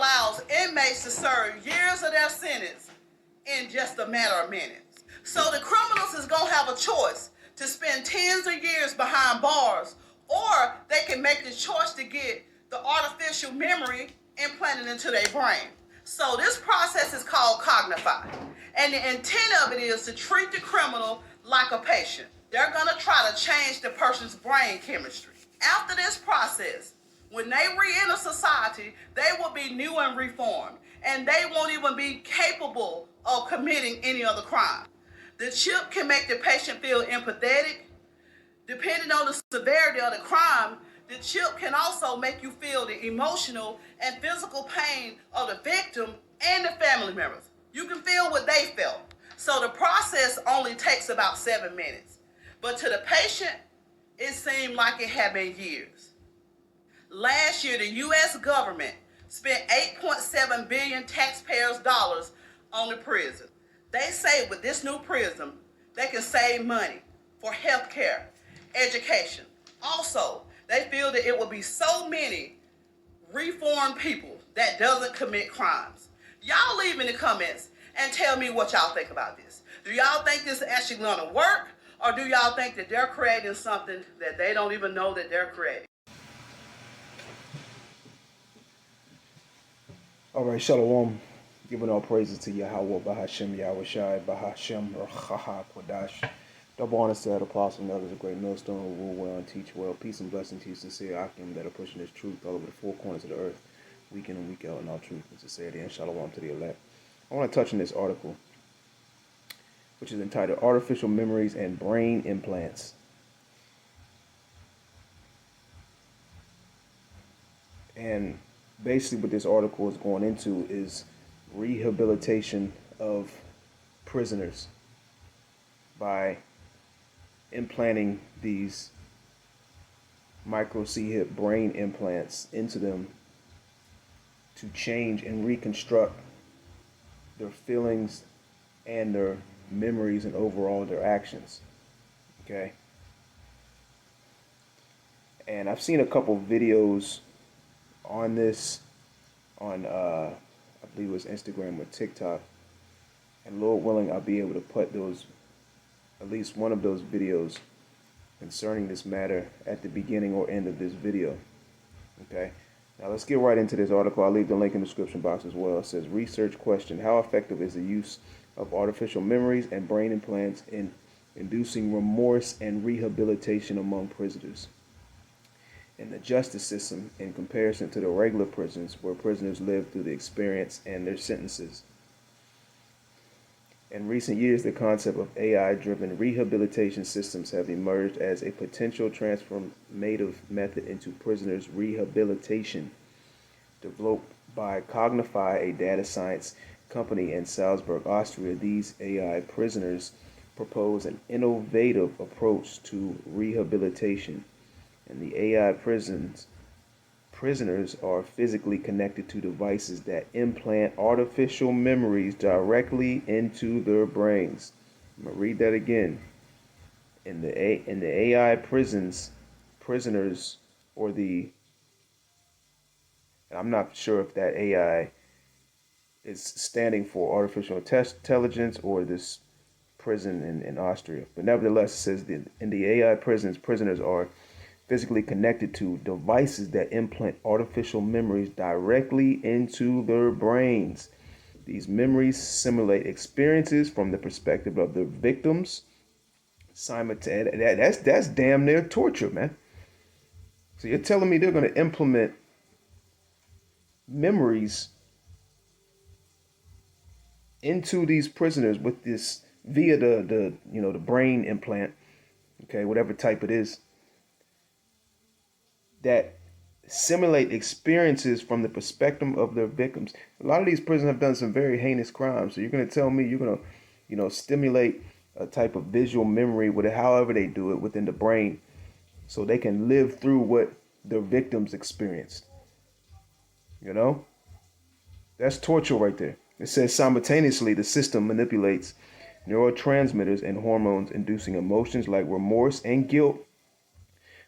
allows inmates to serve years of their sentence in just a matter of minutes. So the criminals is going to have a choice to spend tens of years behind bars, or they can make the choice to get the artificial memory implanted into their brain. So this process is called Cognify. And the intent of it is to treat the criminal like a patient. They're going to try to change the person's brain chemistry. After this process, when they re-enter society, they will be new and reformed, and they won't even be capable of committing any other crime. The chip can make the patient feel empathetic. Depending on the severity of the crime, the chip can also make you feel the emotional and physical pain of the victim and the family members. You can feel what they felt. So the process only takes about 7 minutes. But to the patient, it seemed like it had been years. Last year, the U.S. government spent $8.7 billion taxpayers' dollars on the prison. They say with this new prison, they can save money for health care, education. Also, they feel that it will be so many reformed people that doesn't commit crimes. Y'all leave in the comments and tell me what y'all think about this. Do y'all think this is actually going to work, or do y'all think that they're creating something that they don't even know that they're creating? All right, Shalom. Giving all praises to Yahweh, Bahashem, Yahushai, Bahashem, Rachaha, Kodash. Double honors to that apostle and others, a great millstone who rule well and teach well. Peace and blessing to you, sincere Akim, that are pushing this truth all over the four corners of the earth, week in and week out in all truth and sincerity. And Shalom to the elect. I want to touch on this article, which is entitled Artificial Memories and Brain Implants. And basically what this article is going into is rehabilitation of prisoners by implanting these micro C-hip brain implants into them to change and reconstruct their feelings and their memories and overall their actions. Okay. And I've seen a couple videos on this on I believe it was Instagram or TikTok, and Lord willing I'll be able to put those, at least one of those videos concerning this matter at the beginning or end of this video. Okay, now let's get right into this article. I'll leave the link in the description box as well. It says, research question: how effective is the use of artificial memories and brain implants in inducing remorse and rehabilitation among prisoners in the justice system in comparison to the regular prisons where prisoners live through the experience and their sentences? In recent years, the concept of AI-driven rehabilitation systems have emerged as a potential transformative method into prisoners' rehabilitation. Developed by Cognify, a data science company in Salzburg, Austria, these AI prisoners propose an innovative approach to rehabilitation. In the AI prisoners are physically connected to devices that implant artificial memories directly into their brains. I'm going to read that again. In the AI prisoners, or the, I'm not sure if that AI is standing for artificial intelligence or this prison in Austria. But nevertheless, it says that in the AI prisoners are physically connected to devices that implant artificial memories directly into their brains. These memories simulate experiences from the perspective of the victims. That's damn near torture, man. So you're telling me they're going to implement memories into these prisoners with this via the brain implant, okay, whatever type it is, that simulate experiences from the perspective of their victims. A lot of these prisoners have done some very heinous crimes. So you're going to tell me you're going to, stimulate a type of visual memory with it, however they do it within the brain, so they can live through what their victims experienced. That's torture right there. It says simultaneously the system manipulates neurotransmitters and hormones, inducing emotions like remorse and guilt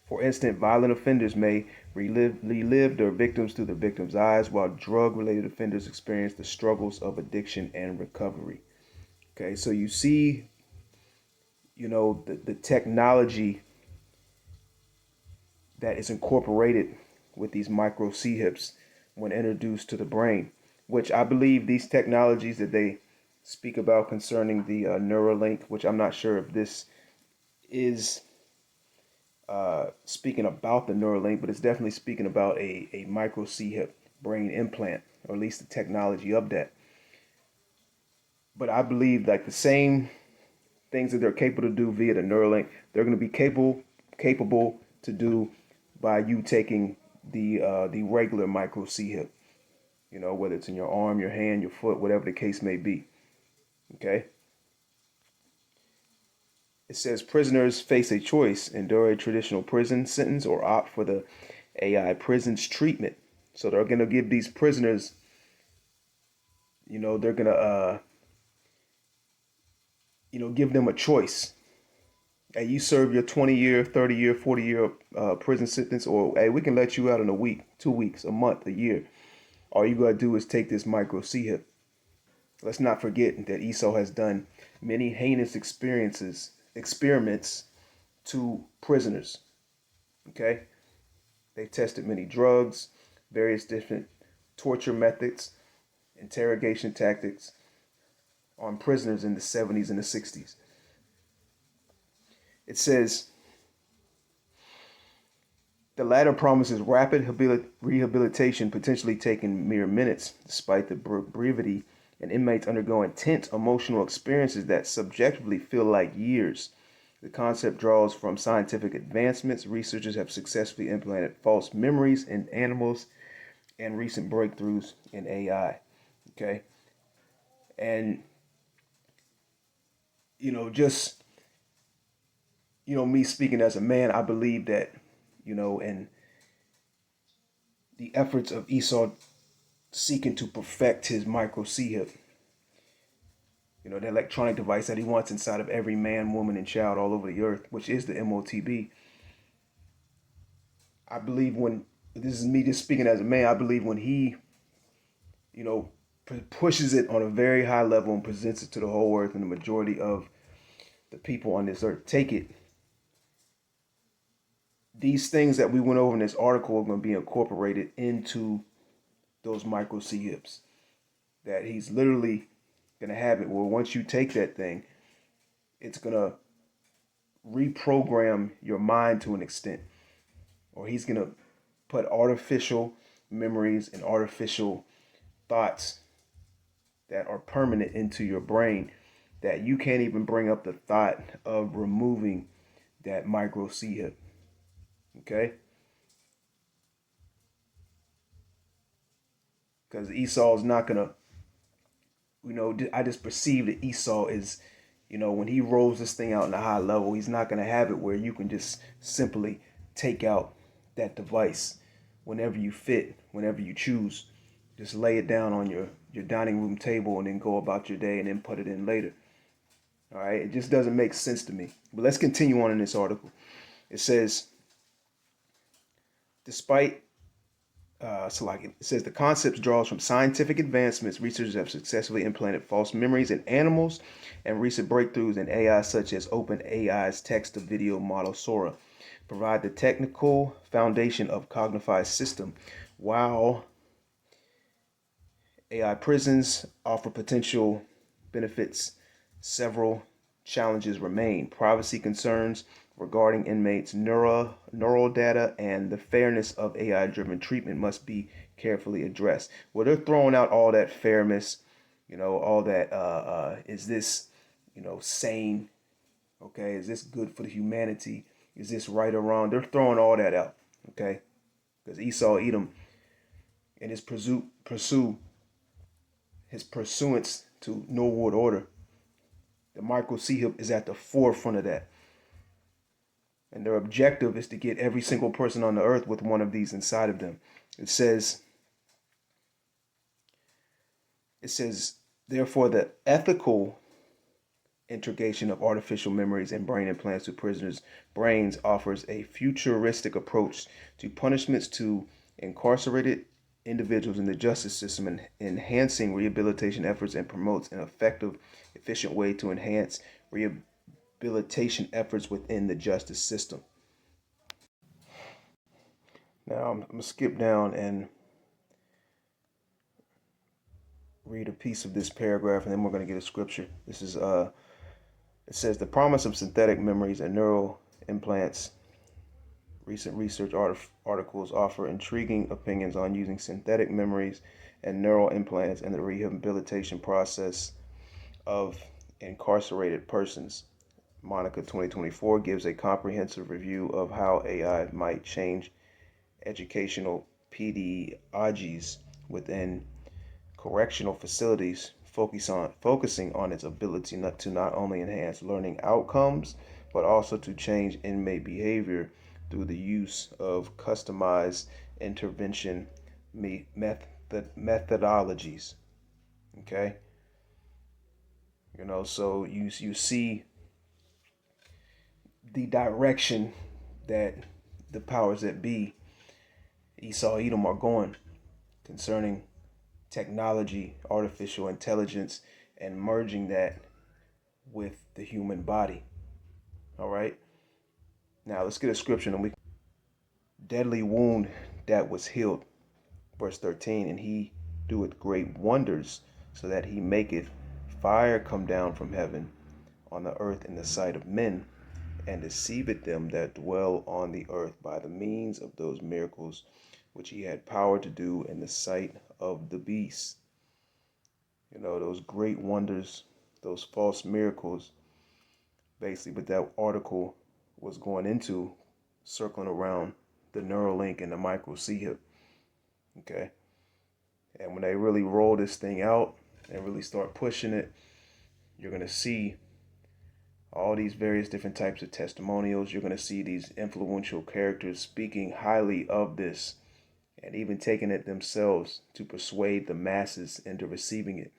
For instance, violent offenders may relive their victims through the victim's eyes, while drug-related offenders experience the struggles of addiction and recovery. Okay, so you see, the technology that is incorporated with these micro C-hips when introduced to the brain, which I believe these technologies that they speak about concerning the Neuralink, which I'm not sure if this is speaking about the Neuralink, but it's definitely speaking about a micro C-hip brain implant, or at least the technology of that. But I believe like the same things that they're capable to do via the Neuralink, they're going to be capable to do by you taking the regular micro C-hip. Whether it's in your arm, your hand, your foot, whatever the case may be. Okay. It says prisoners face a choice: endure a traditional prison sentence or opt for the AI prisons treatment. So they're going to give these prisoners, they're going to, give them a choice. Hey, you serve your 20-year, 30-year, 40-year prison sentence, or hey, we can let you out in a week, 2 weeks, a month, a year. All you got to do is take this micro C-hip. Let's not forget that Esau has done many heinous experiments to prisoners. Okay? They tested many drugs, various different torture methods, interrogation tactics on prisoners in the 70s and the 60s. It says, the latter promises rapid rehabilitation, potentially taking mere minutes, despite the brevity, and inmates undergo intense emotional experiences that subjectively feel like years. The concept draws from scientific advancements. Researchers have successfully implanted false memories in animals and recent breakthroughs in AI. Okay. And, just, me speaking as a man, I believe that, in the efforts of Esau seeking to perfect his micro C-hip, the electronic device that he wants inside of every man, woman, and child all over the earth, which is the MOTB. I believe this is me just speaking as a man, I believe when he, pushes it on a very high level and presents it to the whole earth, and the majority of the people on this earth take it, these things that we went over in this article are going to be incorporated into those micro C-hips. That he's literally going to have it where once you take that thing, it's going to reprogram your mind to an extent. Or he's going to put artificial memories and artificial thoughts that are permanent into your brain that you can't even bring up the thought of removing that micro C-hip. Okay? Because Esau's not going to, I just perceive that Esau is, when he rolls this thing out in a high level, he's not going to have it where you can just simply take out that device whenever you fit, whenever you choose. Just lay it down on your dining room table and then go about your day and then put it in later. All right, it just doesn't make sense to me. But let's continue on in this article. It says, despite it says the concept draws from scientific advancements. Researchers have successfully implanted false memories in animals, and recent breakthroughs in AI, such as OpenAI's text-to-video model Sora, provide the technical foundation of cognitive system. While AI prisons offer potential benefits, several challenges remain. Privacy concerns regarding inmates' neural data and the fairness of AI-driven treatment must be carefully addressed. Well, they're throwing out all that fairness, all that, is this, sane? Okay, is this good for the humanity? Is this right or wrong? They're throwing all that out, okay? Because Esau, Edom, in his his pursuance to New World Order, the micro C-hip is at the forefront of that. And their objective is to get every single person on the earth with one of these inside of them. It says, therefore, the ethical integration of artificial memories and brain implants to prisoners' brains offers a futuristic approach to punishments to incarcerated individuals in the justice system, and enhancing rehabilitation efforts, and promotes an effective, efficient way to enhance rehabilitation efforts within the justice system. Now, I'm going to skip down and read a piece of this paragraph, and then we're going to get a scripture. This is it says the promise of synthetic memories and neural implants. Recent research articles offer intriguing opinions on using synthetic memories and neural implants in the rehabilitation process of incarcerated persons. Monica 2024 gives a comprehensive review of how AI might change educational pedagogies within correctional facilities, focusing on its ability not only enhance learning outcomes, but also to change inmate behavior through the use of customized intervention methodologies. Okay, so you see the direction that the powers that be, Esau, Edom, are going concerning technology, artificial intelligence, and merging that with the human body. All right. Now let's get a scripture, and we deadly wound that was healed. Verse 13, and he doeth great wonders, so that he maketh fire come down from heaven on the earth in the sight of men, and deceiveth them that dwell on the earth by the means of those miracles which he had power to do in the sight of the beast. Those great wonders, those false miracles, basically, but that article was going into circling around the Neuralink and the micro C hip. Okay. And when they really roll this thing out and really start pushing it, you're going to see all these various different types of testimonials. You're going to see these influential characters speaking highly of this and even taking it themselves to persuade the masses into receiving it.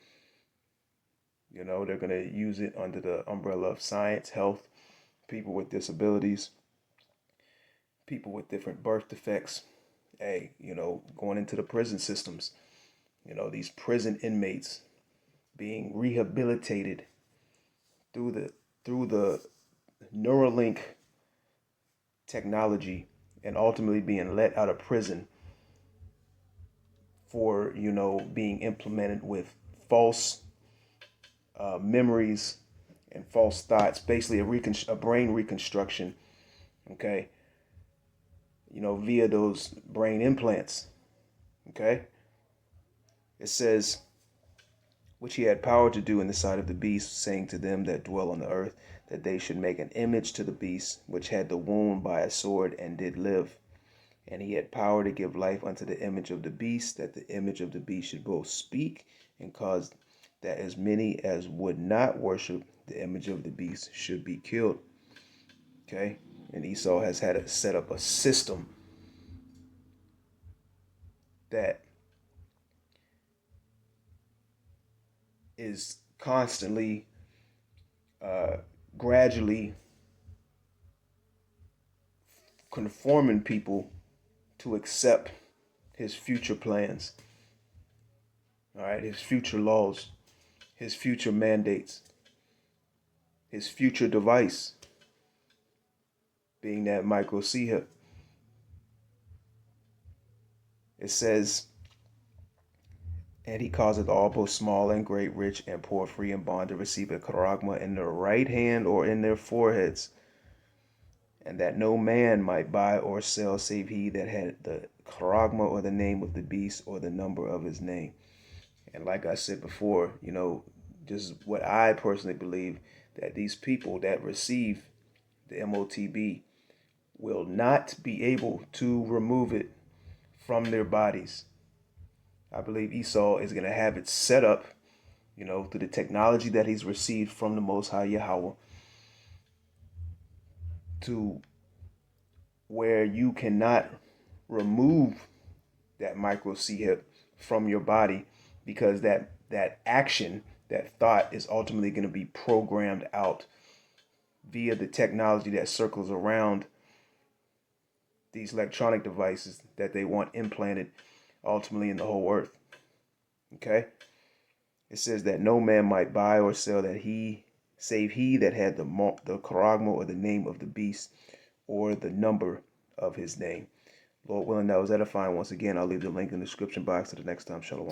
They're going to use it under the umbrella of science, health, people with disabilities, people with different birth defects. Hey, going into the prison systems, these prison inmates being rehabilitated through the Neuralink technology, and ultimately being let out of prison for being implemented with false memories and false thoughts, basically a brain reconstruction, okay, via those brain implants. Okay, it says, which he had power to do in the sight of the beast, saying to them that dwell on the earth, that they should make an image to the beast, which had the wound by a sword and did live. And he had power to give life unto the image of the beast, that the image of the beast should both speak, and cause that as many as would not worship the image of the beast should be killed. Okay, and Esau has had to set up a system that is constantly, gradually conforming people to accept his future plans. All right, his future laws, his future mandates, his future device being that micro C hip. It says, and he causeth all, both small and great, rich and poor, free and bond, to receive a charagma in their right hand or in their foreheads, and that no man might buy or sell save he that had the charagma, or the name of the beast, or the number of his name. And like I said before, just what I personally believe, that these people that receive the MOTB will not be able to remove it from their bodies. I believe Esau is going to have it set up, through the technology that he's received from the Most High Yahweh, to where you cannot remove that micro C hip from your body, because that action that thought is ultimately going to be programmed out via the technology that circles around these electronic devices that they want implanted ultimately in the whole earth. Okay? It says that no man might buy or sell that he, save he that had the charagma or the name of the beast or the number of his name. Lord willing, that was edifying. Once again, I'll leave the link in the description box. Till the next time, shalom.